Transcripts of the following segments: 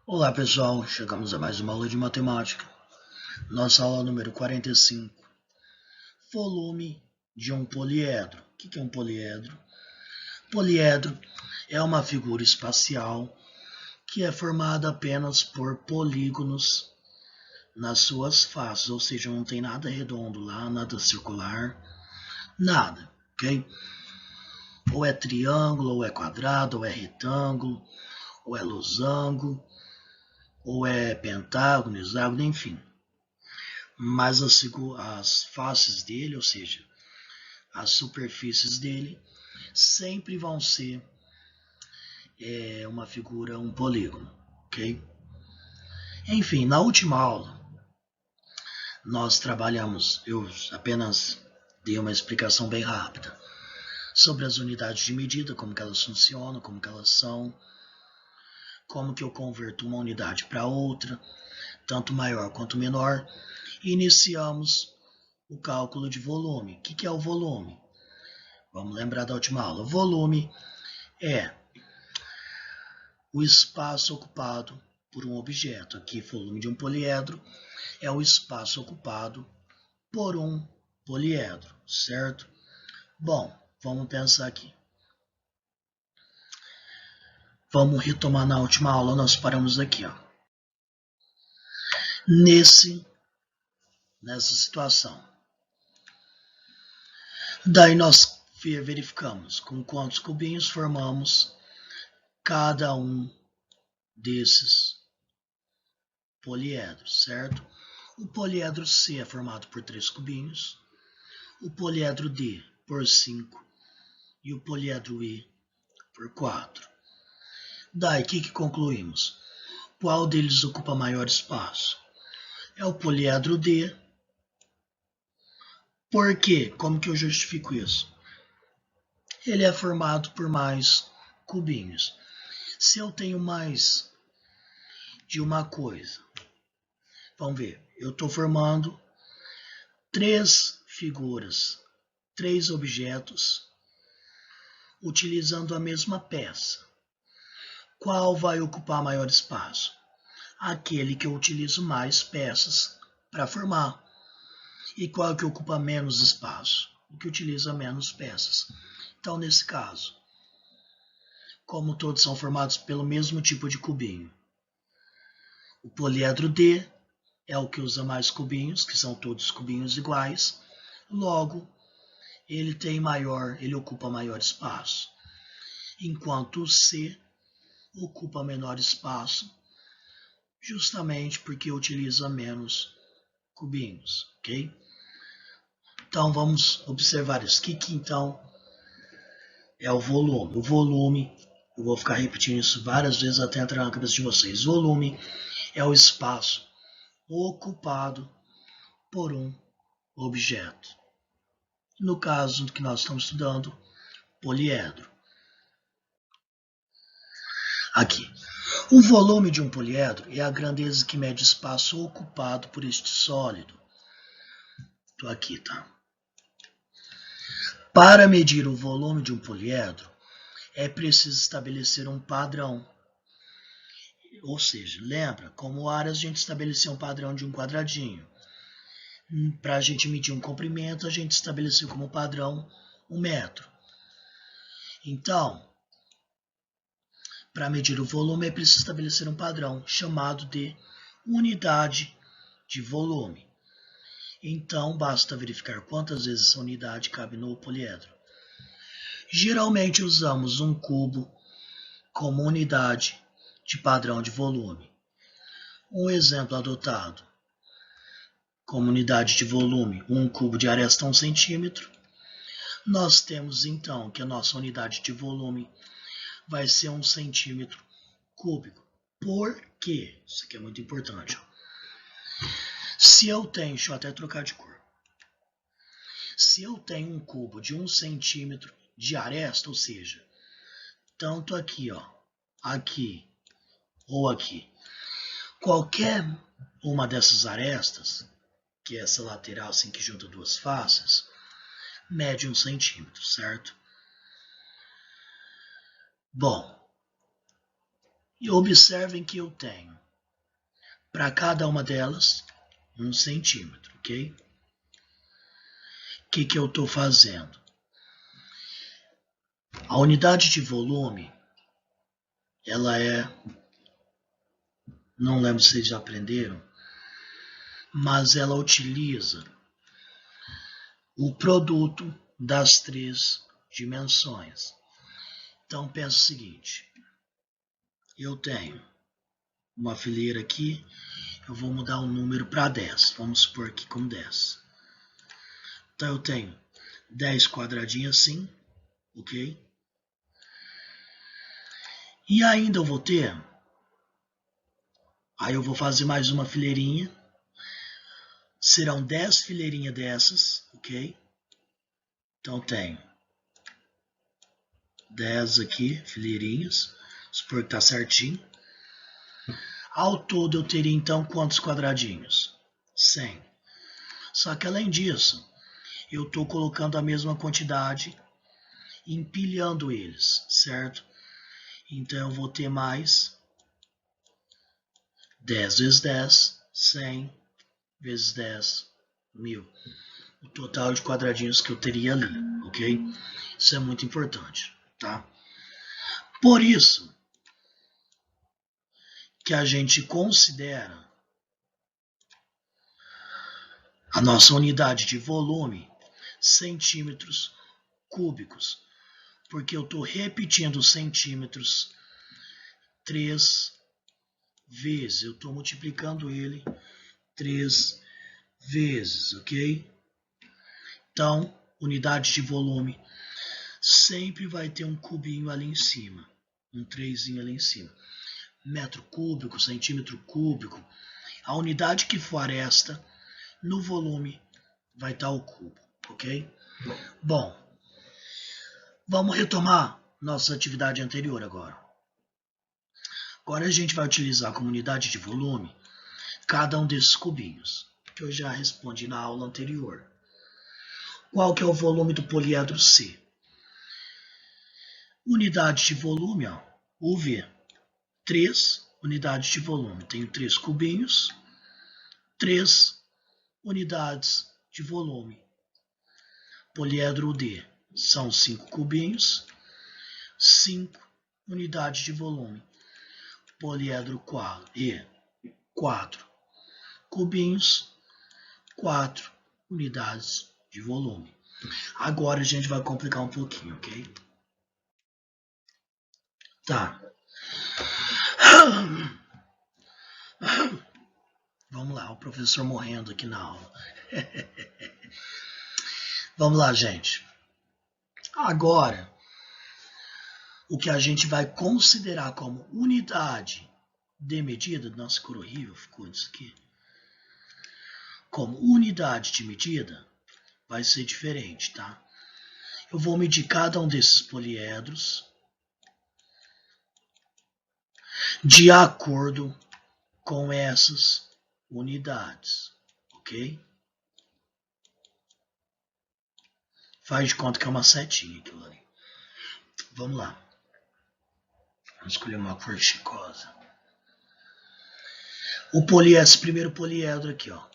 Olá pessoal, chegamos a mais uma aula de matemática. Nossa aula número 45. Volume de um poliedro. O que é um poliedro? Poliedro é uma figura espacial que é formada apenas por polígonos nas suas faces, ou seja, não tem nada redondo lá, nada circular, nada, ok? Ou é triângulo, ou é quadrado, ou é retângulo, ou é losango, ou é pentágono, hexágono, enfim. Mas as faces dele, ou seja, as superfícies dele, sempre vão ser uma figura, um polígono, ok? Enfim, na última aula, nós trabalhamos, eu apenas dei uma explicação bem rápida sobre as unidades de medida, como que elas funcionam, como que elas são, como que eu converto uma unidade para outra, tanto maior quanto menor, e iniciamos o cálculo de volume. O que é o volume? Vamos lembrar da última aula. O volume é o espaço ocupado por um objeto. Aqui, volume de um poliedro é o espaço ocupado por um poliedro, certo? Bom, vamos pensar aqui. Vamos retomar na última aula, nós paramos aqui, ó. Nessa situação. Daí nós verificamos com quantos cubinhos formamos cada um desses poliedros, certo? O poliedro C é formado por 3 cubinhos, o poliedro D por 5 e o poliedro E por 4. Daí, o que concluímos? Qual deles ocupa maior espaço? É o poliedro D. Por quê? Como que eu justifico isso? Ele é formado por mais cubinhos. Se eu tenho mais de uma coisa, vamos ver, eu estou formando 3 figuras, 3 objetos, utilizando a mesma peça. Qual vai ocupar maior espaço? Aquele que eu utilizo mais peças para formar. E qual que ocupa menos espaço? O que utiliza menos peças. Então, nesse caso, como todos são formados pelo mesmo tipo de cubinho, o poliedro D é o que usa mais cubinhos, que são todos cubinhos iguais, logo, ele ocupa maior espaço. Enquanto o C ocupa menor espaço, justamente porque utiliza menos cubinhos, ok? Então vamos observar isso. O que então é o volume? O volume, eu vou ficar repetindo isso várias vezes até entrar na cabeça de vocês. Volume é o espaço ocupado por um objeto. No caso que nós estamos estudando, poliedro. Aqui. O volume de um poliedro é a grandeza que mede o espaço ocupado por este sólido. Estou aqui, tá? Para medir o volume de um poliedro, é preciso estabelecer um padrão. Ou seja, lembra, como áreas a gente estabeleceu um padrão de um quadradinho. Para a gente medir um comprimento, a gente estabeleceu como padrão 1 metro. Então, para medir o volume, é preciso estabelecer um padrão chamado de unidade de volume. Então, basta verificar quantas vezes essa unidade cabe no poliedro. Geralmente usamos um cubo como unidade de padrão de volume. Um exemplo adotado como unidade de volume, um cubo de aresta 1 centímetro. Nós temos então que a nossa unidade de volume vai ser 1 centímetro cúbico. Por quê? Isso aqui é muito importante. Se eu tenho, deixa eu até trocar de cor. Se eu tenho um cubo de 1 centímetro de aresta, ou seja, tanto aqui, ó, aqui ou aqui, qualquer uma dessas arestas, que é essa lateral assim que junta duas faces, mede 1 centímetro, certo? Bom, E observem que eu tenho, para cada uma delas, 1 centímetro, ok? O que eu estou fazendo? A unidade de volume, ela é, não lembro se vocês já aprenderam, mas ela utiliza o produto das 3 dimensões. Então, pensa o seguinte, eu tenho uma fileira aqui, eu vou mudar o número para 10, vamos supor aqui como 10. Então, eu tenho 10 quadradinhos assim, ok? E ainda eu vou ter, aí eu vou fazer mais uma fileirinha, serão 10 fileirinhas dessas, ok? Então, tenho 10 aqui, fileirinhas, supor que está certinho. Ao todo, eu teria, então, quantos quadradinhos? 100. Só que, além disso, eu estou colocando a mesma quantidade, empilhando eles, certo? Então, eu vou ter mais 10 vezes 10, 100 vezes 10, 1000. O total de quadradinhos que eu teria ali, ok? Isso é muito importante, tá? Por isso que a gente considera a nossa unidade de volume centímetros cúbicos, porque eu estou repetindo centímetros 3 vezes, eu estou multiplicando ele 3 vezes, ok? Então, unidade de volume sempre vai ter um cubinho ali em cima, um 3 ali em cima. Metro cúbico, centímetro cúbico, a unidade que for esta, no volume vai estar o cubo, ok? Bom, vamos retomar nossa atividade anterior agora. Agora a gente vai utilizar como unidade de volume cada um desses cubinhos, que eu já respondi na aula anterior. Qual que é o volume do poliedro C? Unidade de volume, ó, UV, 3 unidades de volume. Tenho 3 cubinhos, 3 unidades de volume. Poliedro D são 5 cubinhos, 5 unidades de volume. Poliedro E, 4 cubinhos, 4 unidades de volume. Agora a gente vai complicar um pouquinho, ok? Tá. Vamos lá, o professor morrendo aqui na aula. Vamos lá, gente. Agora, o que a gente vai considerar como unidade de medida, nossa, que horrível ficou isso aqui. Como unidade de medida, vai ser diferente, tá? Eu vou medir cada um desses poliedros de acordo com essas unidades, ok? Faz de conta que é uma setinha aquilo ali. Vamos lá. Vamos escolher uma cor chicosa. Esse primeiro poliedro aqui, ó,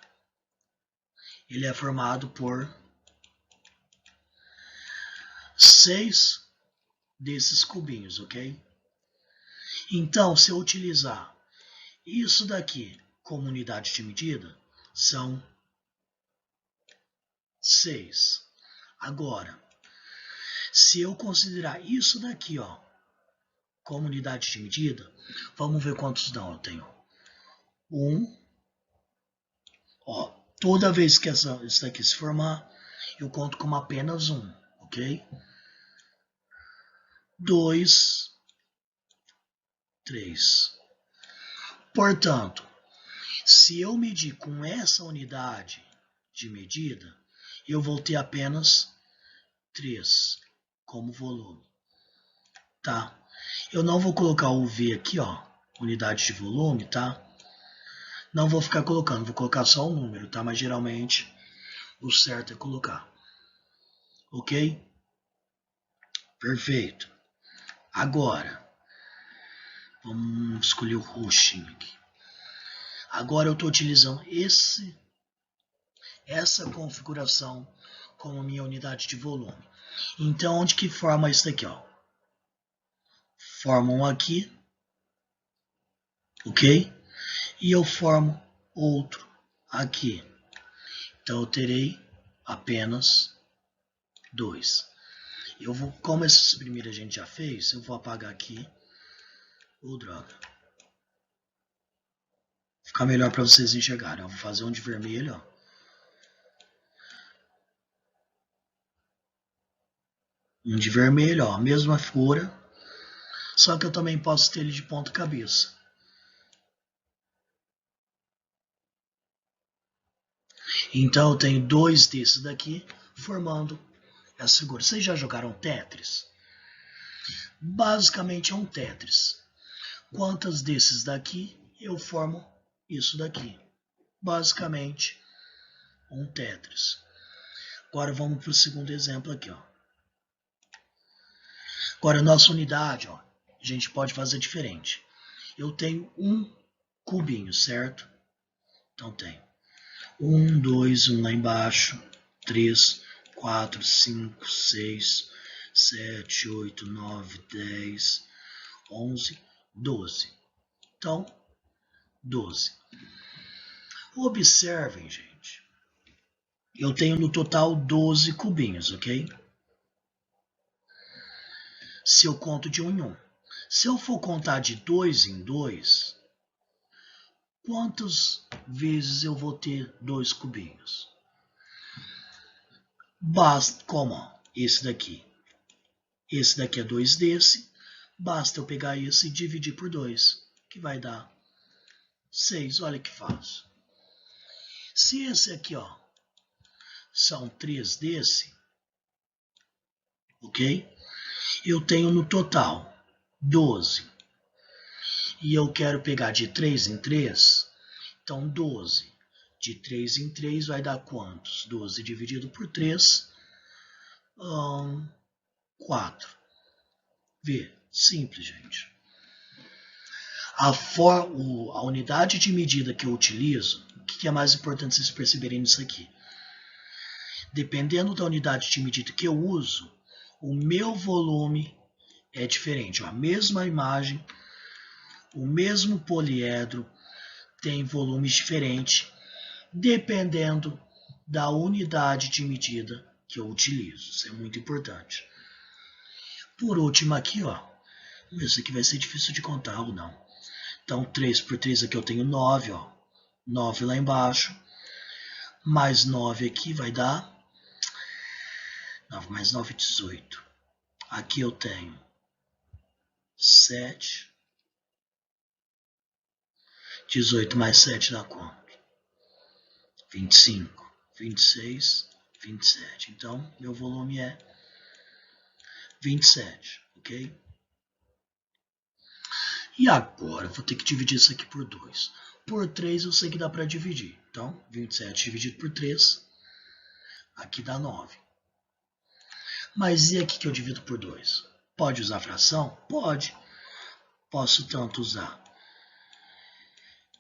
ele é formado por 6 desses cubinhos, ok? Então, se eu utilizar isso daqui como unidade de medida, são 6. Agora, se eu considerar isso daqui, ó, como unidade de medida, vamos ver quantos dão. Eu tenho 1, ó, toda vez que isso daqui se formar, eu conto como apenas 1, ok? 2, 3. Portanto, se eu medir com essa unidade de medida, eu vou ter apenas 3 como volume, tá? Eu não vou colocar o V aqui, ó, unidade de volume, tá? Não vou ficar colocando, vou colocar só o número, tá? Mas geralmente o certo é colocar. Ok? Perfeito. Agora, Vamos escolher o roxinho aqui. Agora eu estou utilizando essa configuração como minha unidade de volume. Então, onde que forma isso daqui? Ó? Forma um aqui, ok? E eu formo outro aqui. Então, eu terei apenas 2. Eu vou, como esse primeiro a gente já fez, eu vou apagar aqui. Droga. Ficar melhor para vocês enxergarem. Eu vou fazer um de vermelho, ó. Um de vermelho, ó, mesma figura, só que eu também posso ter ele de ponta cabeça. Então eu tenho 2 desses daqui formando essa figura. Vocês já jogaram Tetris? Basicamente é um Tetris. Quantas desses daqui eu formo isso daqui? Basicamente um Tetris. Agora vamos para o segundo exemplo aqui, ó. Agora, nossa unidade, ó, a gente pode fazer diferente. Eu tenho um cubinho, certo? Então, tenho 1, 2, 1 lá embaixo, 3, 4, 5, 6, 7, 8, 9, 10, 11, 12. Então, 12. Observem, gente. Eu tenho no total 12 cubinhos, ok? Se eu conto de 1 em 1. Se eu for contar de 2 em 2, quantas vezes eu vou ter 2 cubinhos? Basta, como esse daqui. Esse daqui é 2 desse. Basta eu pegar esse e dividir por 2, que vai dar 6. Olha que fácil. Se esse aqui, ó, são 3 desse, ok? Eu tenho no total 12. E eu quero pegar de 3 em 3, então 12. De 3 em 3 vai dar quantos? 12 dividido por 3, 4. Vê, simples, gente. A unidade de medida que eu utilizo, o que é mais importante vocês perceberem nisso aqui? Dependendo da unidade de medida que eu uso, o meu volume é diferente. A mesma imagem, o mesmo poliedro tem volumes diferentes, dependendo da unidade de medida que eu utilizo. Isso é muito importante. Por último aqui, ó, isso aqui vai ser difícil de contar ou não. Então, 3 por 3 aqui eu tenho 9, ó. 9 lá embaixo. Mais 9 aqui vai dar 9 mais 9, 18. Aqui eu tenho 7. 18 mais 7 dá quanto? 25. 26, 27. Então, meu volume é 27, ok? E agora, eu vou ter que dividir isso aqui por 2. Por 3 eu sei que dá para dividir. Então, 27 dividido por 3, aqui dá 9. Mas e aqui que eu divido por 2? Pode usar fração? Pode. Posso tanto usar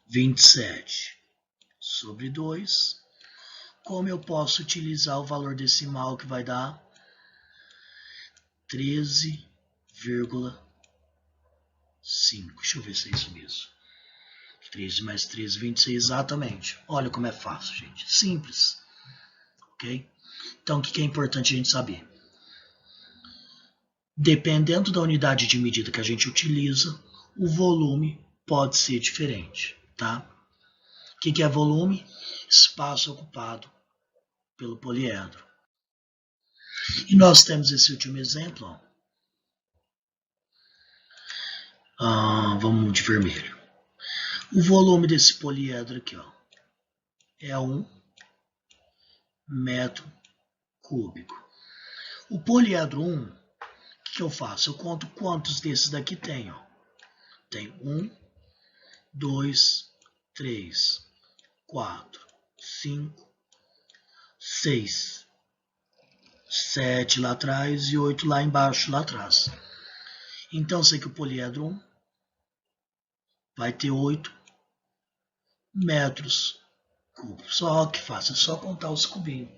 27 sobre 2, como eu posso utilizar o valor decimal que vai dar 13,5. Deixa eu ver se é isso mesmo. 13 mais 13, 26, exatamente. Olha como é fácil, gente. Simples. Ok? Então, o que é importante a gente saber? Dependendo da unidade de medida que a gente utiliza, o volume pode ser diferente, tá? O que é volume? Espaço ocupado pelo poliedro. E nós temos esse último exemplo. Vamos de vermelho. O volume desse poliedro aqui, ó, é 1 metro cúbico. O poliedro 1, o que eu faço? Eu conto quantos desses daqui tem. Ó. Tem 1, 2, 3, 4, 5, 6, 7 lá atrás e 8 lá embaixo, lá atrás. Então, sei que o poliedro 1 vai ter 8 metros cúbicos. Só que fácil, é só contar os cubinhos.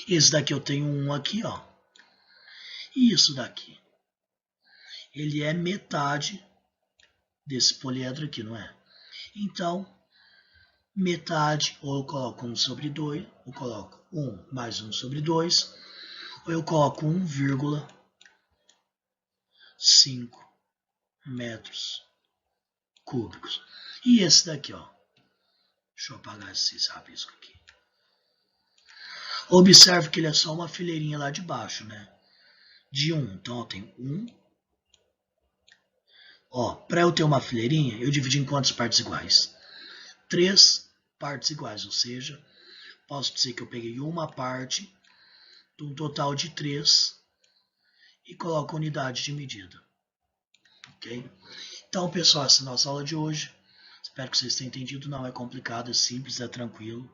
Esse daqui eu tenho um aqui, ó. E isso daqui, ele é metade desse poliedro aqui, não é? Então, metade, ou eu coloco 1 sobre 2, ou coloco 1 mais 1 sobre 2, ou eu coloco 1,5 metros cúbicos. E esse daqui, ó. Deixa eu apagar esse rabisco aqui. Observe que ele é só uma fileirinha lá de baixo, né? De 1. Então, eu tenho 1. Ó, para eu ter uma fileirinha, eu dividi em quantas partes iguais? 3 partes iguais, ou seja, posso dizer que eu peguei uma parte de um total de 3 e coloco a unidade de medida. Ok? Então, pessoal, essa é a nossa aula de hoje. Espero que vocês tenham entendido. Não é complicado, é simples, é tranquilo.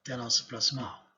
Até a nossa próxima aula.